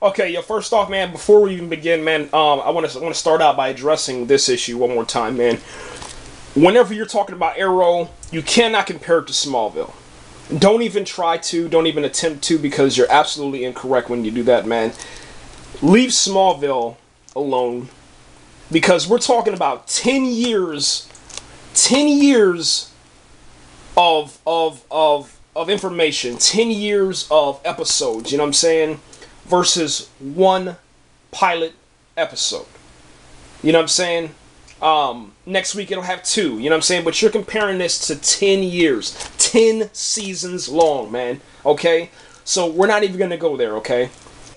Okay, yo, first off, man, before we even begin, man, I want to start out by addressing this issue one more time, man. Whenever you're talking about Arrow, you cannot compare it to Smallville. Don't even try to, don't even attempt to, because you're absolutely incorrect when you do that, man. Leave Smallville alone, because we're talking about 10 years of information, 10 years of episodes, you know what I'm saying, versus one pilot episode. You know what I'm saying? Next week it'll have 2, you know what I'm saying? But you're comparing this to 10 years, 10 seasons long, man, okay? So we're not even going to go there, okay?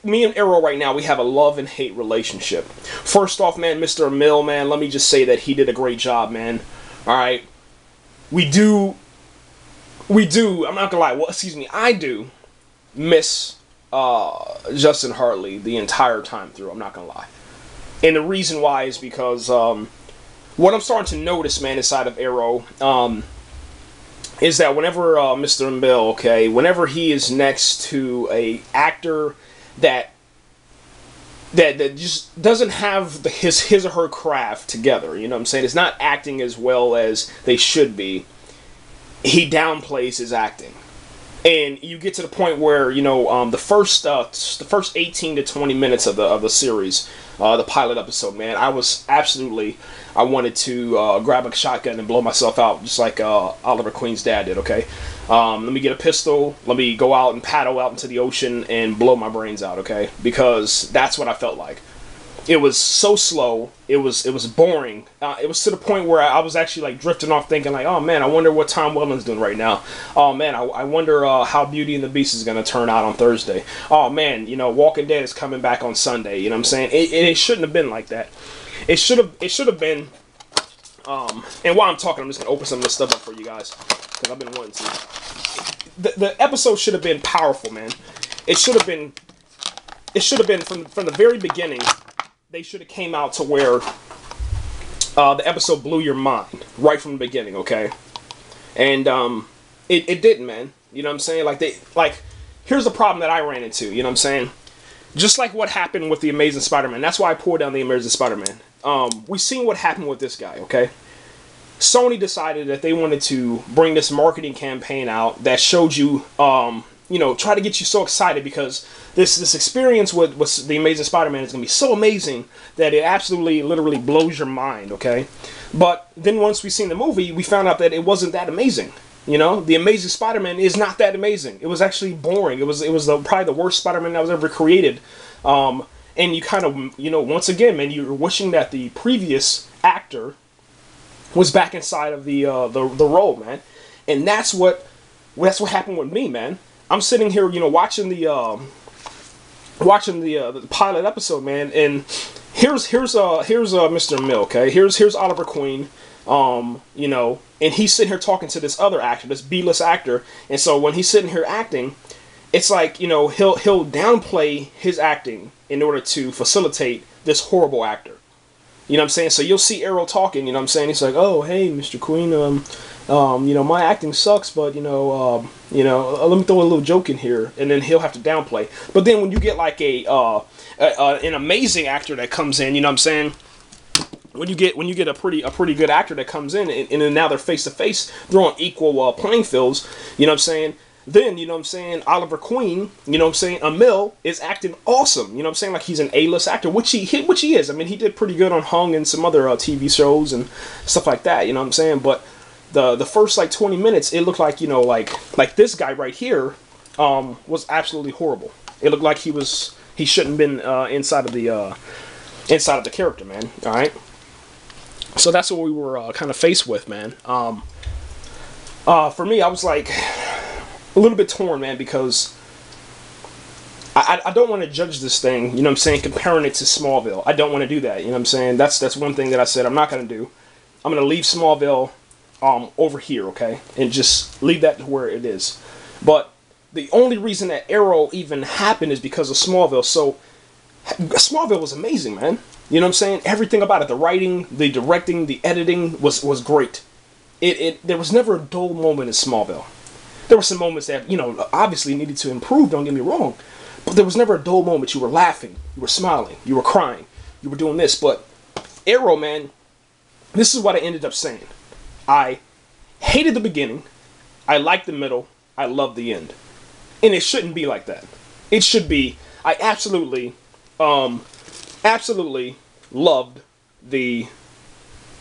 Me and Arrow right now, we have a love and hate relationship. First off, man, Mr. Amell, man, let me just say that he did a great job, man. Alright? We do, I'm not gonna lie, well, excuse me, I do miss Justin Hartley the entire time through, I'm not gonna lie. And the reason why is because what I'm starting to notice, man, inside of Arrow, is that whenever Mr. Amell, okay, whenever he is next to a actor that just doesn't have his or her craft together, you know what I'm saying? It's not acting as well as they should be. He downplays his acting. And you get to the point where, you know, the first 18 to 20 minutes of the series, the pilot episode, man, I wanted to grab a shotgun and blow myself out, just like Oliver Queen's dad did, okay? Let me get a pistol, let me go out and paddle out into the ocean and blow my brains out, okay? Because that's what I felt like. It was so slow, it was boring. It was to the point where I was actually like drifting off thinking like, oh man, I wonder what Tom Welland's doing right now. Oh man, I wonder how Beauty and the Beast is going to turn out on Thursday. Oh man, you know, Walking Dead is coming back on Sunday, you know what I'm saying? It shouldn't have been like that. It should have been, and while I'm talking, I'm just going to open some of this stuff up for you guys, because I've been wanting to. The episode should have been powerful, man. It should have been from the very beginning. They should have came out to where the episode blew your mind right from the beginning, okay? And it didn't, man. You know what I'm saying? Here's the problem that I ran into, you know what I'm saying? Just like what happened with the Amazing Spider-Man. That's why I poured down the Amazing Spider-Man. We seen what happened with this guy, okay? Sony decided that they wanted to bring this marketing campaign out that showed you, you know, try to get you so excited because this experience with the Amazing Spider-Man is going to be so amazing that it absolutely, literally blows your mind, okay? But then once we seen the movie, we found out that it wasn't that amazing. You know, the Amazing Spider-Man is not that amazing. It was actually boring. It was probably the worst Spider-Man that was ever created. And you kind of, you know, once again, man, you're wishing that the previous actor was back inside of the role, man. And that's what happened with me, man. I'm sitting here, you know, watching the pilot episode, man, and here's Mr. Amell, okay? Here's Oliver Queen, you know, and he's sitting here talking to this other actor, this B-list actor, and so when he's sitting here acting, it's like, you know, he'll downplay his acting in order to facilitate this horrible actor. You know what I'm saying? So you'll see Arrow talking, you know what I'm saying? He's like, oh, hey, Mr. Queen, you know, my acting sucks, but, you know, let me throw a little joke in here, and then he'll have to downplay. But then when you get like an amazing actor that comes in, you know what I'm saying? When you get a pretty good actor that comes in, and then now they're face to face, they're on equal playing fields, you know what I'm saying? Then, you know what I'm saying, Oliver Queen, you know what I'm saying, Amell is acting awesome, you know what I'm saying, like he's an A-list actor, which he is. I mean, he did pretty good on Hung and some other TV shows and stuff like that, you know what I'm saying, but the first, like, 20 minutes, it looked like, you know, like this guy right here, was absolutely horrible. It looked like he shouldn't have been, inside of the character, man, alright? So that's what we were, kind of faced with, man. For me, I was, like, a little bit torn, man, because I don't want to judge this thing, you know what I'm saying, comparing it to Smallville. I don't want to do that, you know what I'm saying? That's one thing that I said I'm not going to do. I'm going to leave Smallville over here, okay, and just leave that to where it is. But the only reason that Arrow even happened is because of Smallville. So Smallville was amazing, man. You know what I'm saying? Everything about it, the writing, the directing, the editing was great. There was never a dull moment in Smallville. There were some moments that, you know, obviously needed to improve, don't get me wrong. But there was never a dull moment. You were laughing, you were smiling, you were crying, you were doing this. But Arrow, man, this is what I ended up saying. I hated the beginning, I liked the middle, I loved the end. And it shouldn't be like that. It should be, I absolutely loved the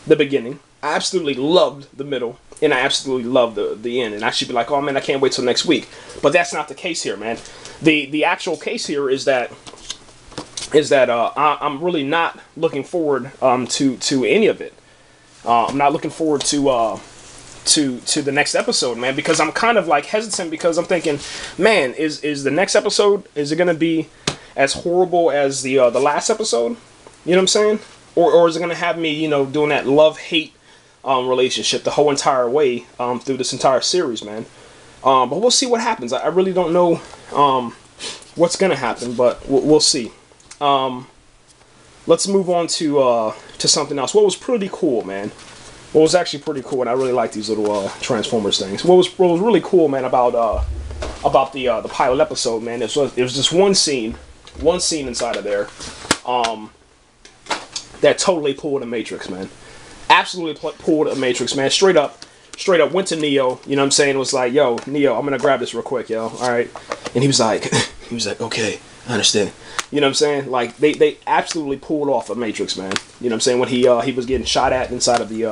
beginning. I absolutely loved the middle, and I absolutely loved the end. And I should be like, oh man, I can't wait till next week. But that's not the case here, man. The actual case here is that I'm really not looking forward to any of it. I'm not looking forward to the next episode, man, because I'm kind of like hesitant, because I'm thinking, man, is the next episode, is it gonna be as horrible as the last episode? You know what I'm saying? Or is it gonna have me, you know, doing that love-hate relationship the whole entire way through this entire series, man? But we'll see what happens. I really don't know what's gonna happen, but we'll see. Let's move on to something else. What was pretty cool, man? What was actually pretty cool, and I really like these little Transformers things. What was really cool, man, about the pilot episode, man, it was just one scene inside of there that totally pulled a Matrix, man. Absolutely pulled a Matrix, man. Straight up went to Neo. You know what I'm saying? It was like, yo, Neo, I'm gonna grab this real quick, yo. All right, and he was like, okay, I understand. You know what I'm saying? Like they absolutely pulled off a Matrix, man. You know what I'm saying? When he was getting shot at inside of the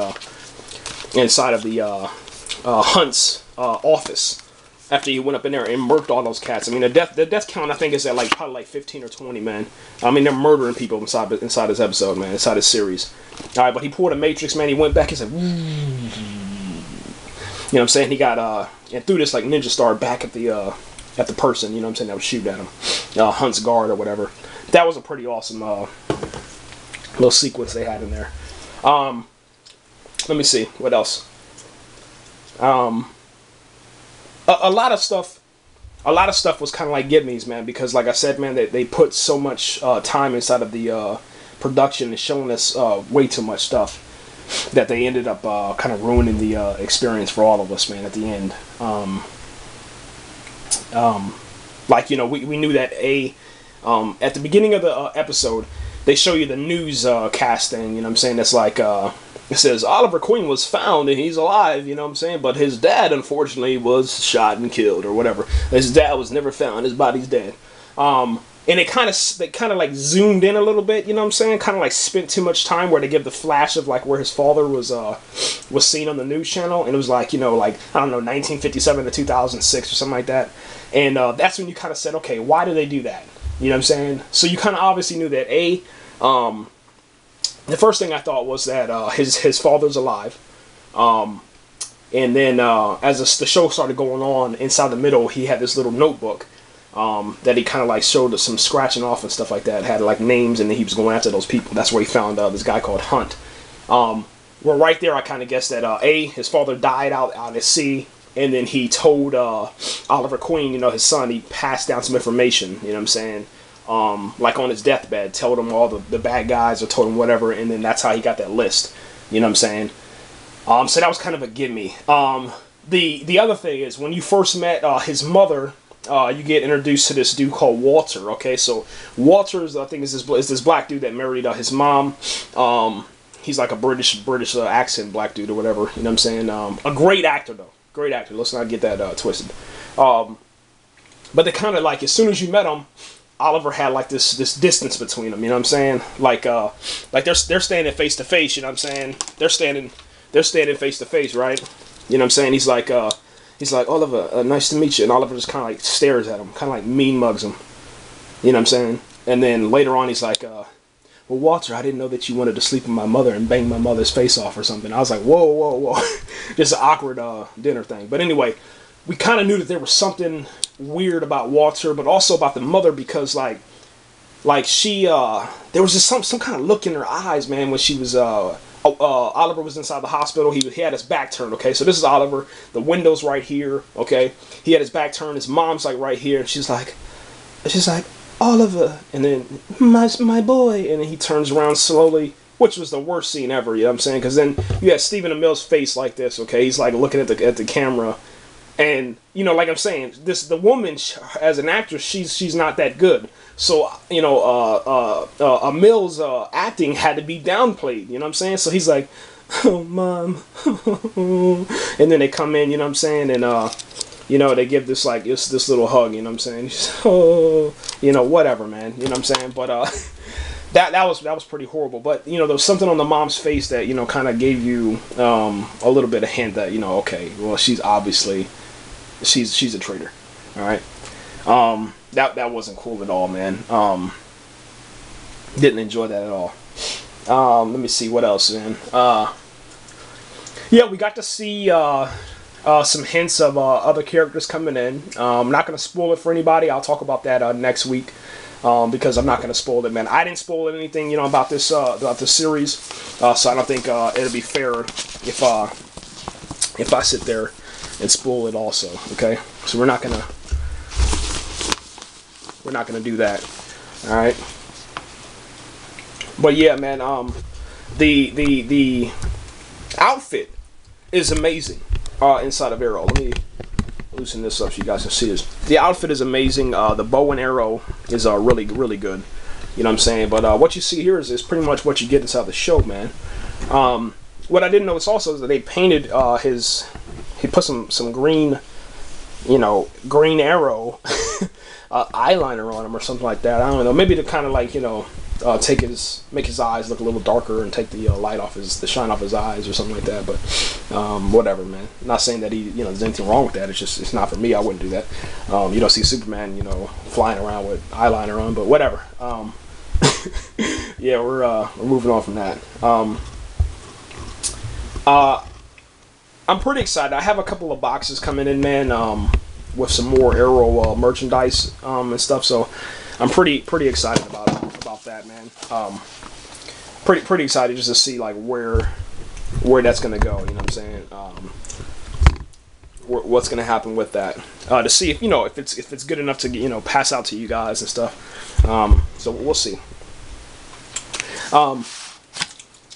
Hunt's office after he went up in there and murked all those cats. I mean, the death count, I think, is at probably like 15 or 20, man. I mean, they're murdering people inside this episode, man, inside this series. All right, but he pulled a Matrix, man. He went back and said, you know what I'm saying? He got and threw this like ninja star back at the person, you know what I'm saying, that was shooting at him. Hunt's guard or whatever. That was a pretty awesome little sequence they had in there. Let me see, what else? A lot of stuff was kind of like gimmies, man, because like I said, man, they put so much time inside of the production and showing us way too much stuff that they ended up kind of ruining the experience for all of us, man, at the end. Like, you know, we knew that at the beginning of the episode, they show you the news casting, you know what I'm saying? That's like, it says Oliver Queen was found and he's alive, you know what I'm saying? But his dad, unfortunately, was shot and killed or whatever. His dad was never found. His body's dead. And they kind of like zoomed in a little bit, you know what I'm saying? Kind of like spent too much time where they give the flash of like where his father was seen on the news channel, and it was like, you know, like, I don't know, 1957 to 2006 or something like that. And that's when you kind of said, okay, why do they do that? You know what I'm saying? So you kind of obviously knew that the first thing I thought was that his father's alive. And then as the show started going on, inside the middle, he had this little notebook that he kind of like showed us some scratching off and stuff like that. It had like names, and then he was going after those people. That's where he found this guy called Hunt. Well, right there, I kind of guessed that his father died out at sea, and then he told Oliver Queen, you know, his son, he passed down some information, you know what I'm saying? Like on his deathbed, told him all the bad guys, or told him whatever, and then that's how he got that list, you know what I'm saying? So that was kind of a gimme. The other thing is, when you first met his mother, you get introduced to this dude called Walter. Okay, so Walter's, I think, is this black dude that married his mom. He's like a British accent black dude or whatever, you know what I'm saying? A great actor though, great actor. Let's not get that twisted. But they kind of like, as soon as you met him, Oliver had like this distance between them, you know what I'm saying? Like they're standing face to face, you know what I'm saying? They're standing face to face, right? You know what I'm saying? He's like, Oliver, nice to meet you. And Oliver just kind of like stares at him, kind of like mean mugs him. You know what I'm saying? And then later on, he's like, well, Walter, I didn't know that you wanted to sleep with my mother and bang my mother's face off or something. I was like, whoa. Just an awkward dinner thing. But anyway, we kind of knew that there was something weird about Walter, but also about the mother, because like she, there was just some kind of look in her eyes, man, when she was, Oliver was inside the hospital. He had his back turned, okay? So this is Oliver. The window's right here, okay? He had his back turned. His mom's like right here. And she's like, Oliver. And then, my boy. And then he turns around slowly, which was the worst scene ever, you know what I'm saying? Because then you had Stephen Amell's face like this, okay? He's like looking at the camera. And you know, like I'm saying, the woman as an actress, she's not that good. So you know, Amell's acting had to be downplayed. You know what I'm saying? So he's like, "Oh, mom," and then they come in. You know what I'm saying? And you know, they give this like this little hug. You know what I'm saying? She's, oh, you know, whatever, man. You know what I'm saying? But that was pretty horrible. But you know, there was something on the mom's face that, you know, kind of gave you a little bit of hint that, you know, okay, well, she's obviously she's a traitor. All right. That wasn't cool at all, man. Didn't enjoy that at all. Let me see what else, man. Yeah, we got to see some hints of other characters coming in. I'm not going to spoil it for anybody. I'll talk about that next week, because I'm not going to spoil it, man. I didn't spoil anything, you know, about this series, so I don't think it'll be fair if I sit there and spoil it also. Okay, so we're not gonna do that. All right. But yeah, man. The outfit is amazing inside of Arrow. Let me loosen this up so you guys can see this. The outfit is amazing. The bow and arrow is really good. You know what I'm saying? But what you see here is pretty much what you get inside the show, man. What I didn't notice also is that they painted he put some green, you know, green arrow eyeliner on him or something like that. I don't know. Maybe to kind of like, you know, make his eyes look a little darker and take the light off the shine off his eyes or something like that. But whatever, man. I'm not saying that there's anything wrong with that. It's just, it's not for me. I wouldn't do that. You don't see Superman, you know, flying around with eyeliner on, but whatever. Yeah, we're moving on from that. I'm pretty excited. I have a couple of boxes coming in, man, with some more Arrow merchandise and stuff. So I'm pretty excited about that, man. Pretty excited just to see like where that's gonna go. You know what I'm saying? What's gonna happen with that? To see if, you know, if it's good enough to, you know, pass out to you guys and stuff. So we'll see. I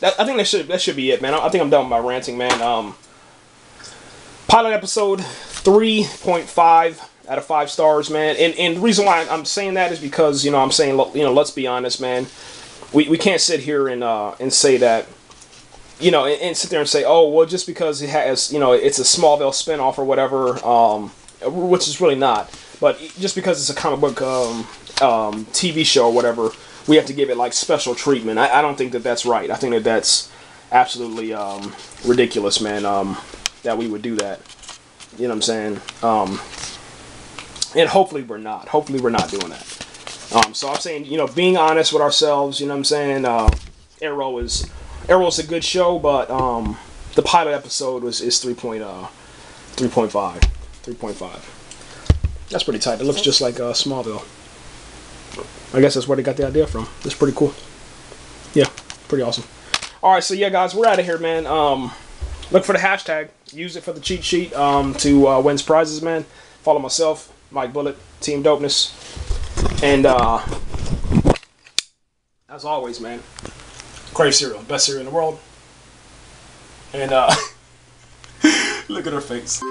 think that should be it, man. I think I'm done with my ranting, man. Pilot episode 3.5 out of 5 stars, man. And the reason why I'm saying that is because, you know, I'm saying, you know, let's be honest, man. We can't sit here and say that, you know, and sit there and say, oh, well, just because it has, you know, it's a Smallville spinoff or whatever, which is really not. But just because it's a comic book TV show or whatever, we have to give it like special treatment. I don't think that that's right. I think that that's absolutely ridiculous, man. That we would do that. You know what I'm saying? And hopefully we're not. Hopefully we're not doing that. So I'm saying, you know, being honest with ourselves. You know what I'm saying? Arrow's a good show, but the pilot episode is 3.5. 3.5. That's pretty tight. It looks just like Smallville. I guess that's where they got the idea from. It's pretty cool. Yeah, pretty awesome. All right, so yeah, guys, we're out of here, man. Look for the hashtag. Use it for the cheat sheet to win prizes, man. Follow myself, Mike Bullet, Team Dopeness. And as always, man, crave cereal. Best cereal in the world. And look at her face.